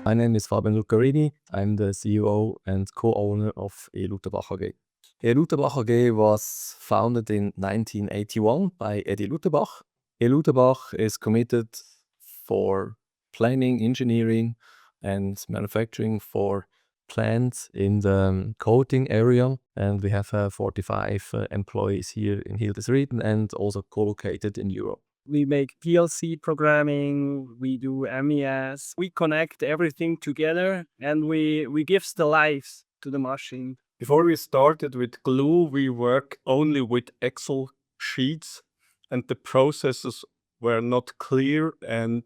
My name is Fabian Luccarini. I'm the CEO and co-owner of Luterbach AG. Luterbach AG was founded in 1981 by Eddie Luterbach. Luterbach is committed for planning, engineering and manufacturing for plants in the coating area, and we have 45 employees here in Hildesrieden and also co-located in Europe. We make PLC programming, we do MES, we connect everything together and we give the life to the machine. Before we started with Gluu, we work only with Excel sheets and the processes were not clear and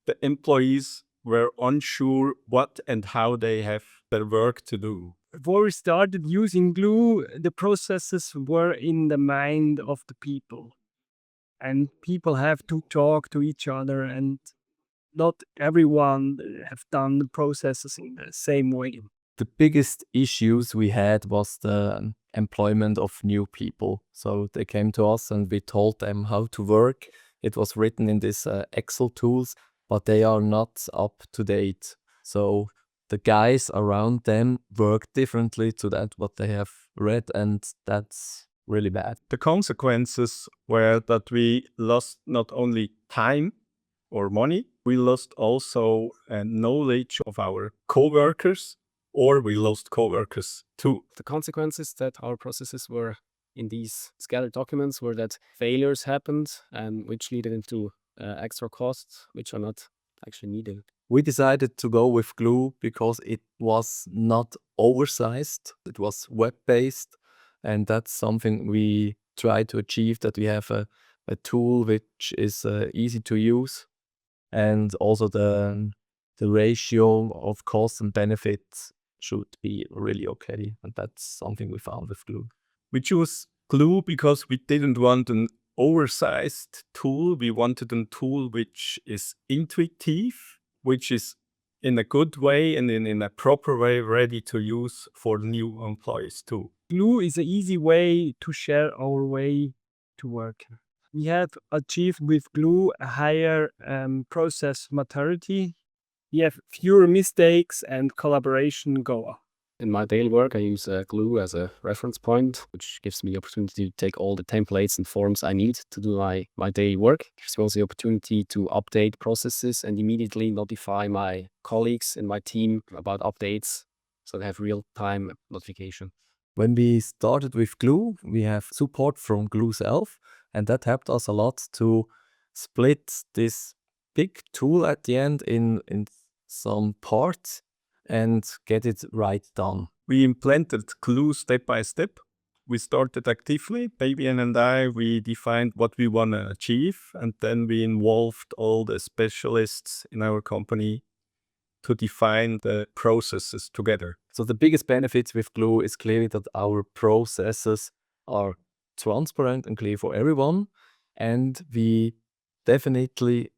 the employees were unsure what and how they have their work to do. Before we started using Gluu, the processes were in the mind of the people. And people have to talk to each other and not everyone have done the processes in the same way. The biggest issues we had was the employment of new people. So they came to us and we told them how to work. It was written in these Excel tools, but they are not up to date. So the guys around them work differently to that what they have read, and that's really bad. The consequences were that we lost not only time or money, we lost also knowledge of our co-workers, or we lost co-workers too. The consequences that our processes were in these scattered documents were that failures happened, and which led into extra costs, which are not actually needed. We decided to go with Gluu because it was not oversized, it was web-based, and that's something we try to achieve, that we have a tool which is easy to use, and also the ratio of cost and benefits should be really okay, and that's something we found with Gluu. We chose Gluu because we didn't want an oversized tool. We wanted a tool which is intuitive, which is in a good way and in a proper way ready to use for new employees too. Gluu is an easy way to share our way to work. We have achieved with Gluu a higher process maturity. We have fewer mistakes and collaboration go up. In my daily work, I use Gluu as a reference point, which gives me the opportunity to take all the templates and forms I need to do my daily work. It gives me also the opportunity to update processes and immediately notify my colleagues in my team about updates, so they have real-time notification. When we started with Gluu, we have support from Gluu self, and that helped us a lot to split this big tool at the end in some parts and get it right done. We implemented Gluu step by step. We started actively. Fabian and I, we defined what we want to achieve, and then we involved all the specialists in our company to define the processes together. So the biggest benefits with Gluu is clearly that our processes are transparent and clear for everyone, and we definitely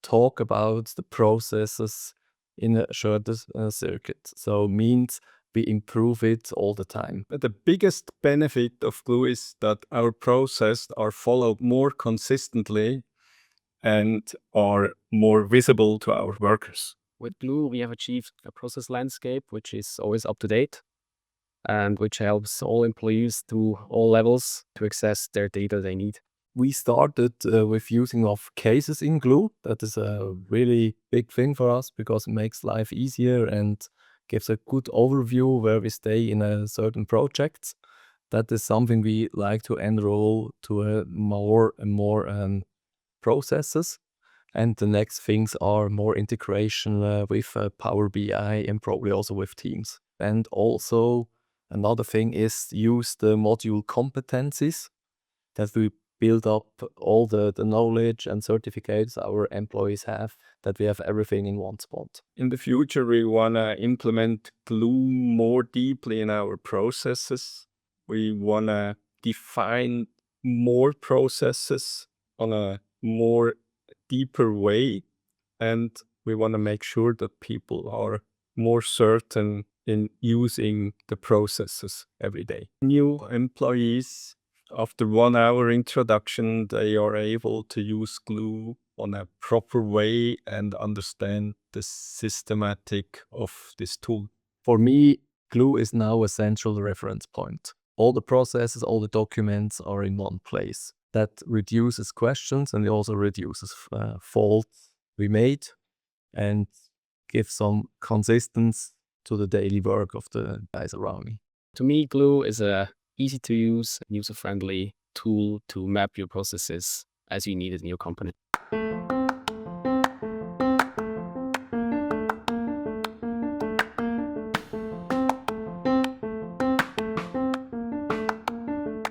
talk about the processes in a shorter circuit. So means we improve it all the time. The biggest benefit of Gluu is that our processes are followed more consistently and are more visible to our workers. With Gluu, we have achieved a process landscape which is always up to date and which helps all employees to all levels to access their data they need. We started with using of cases in Gluu. That is a really big thing for us because it makes life easier and gives a good overview where we stay in a certain project. That is something we like to enroll to more and more processes. And the next things are more integration with Power BI and probably also with Teams. And also another thing is use the module competencies that we build up all the knowledge and certificates our employees have, that we have everything in one spot. In the future, we want to implement Gluu more deeply in our processes. We want to define more processes on a more deeper way, and we want to make sure that people are more certain in using the processes every day. New employees, after 1 hour introduction, they are able to use Gluu on a proper way and understand the systematic of this tool? For me, Gluu is now a central reference point. All the processes, all the documents are in one place. That reduces questions and it also reduces faults we made and gives some consistency to the daily work of the guys around me. To me, Gluu is a easy to use, user-friendly tool to map your processes as you need it in your company.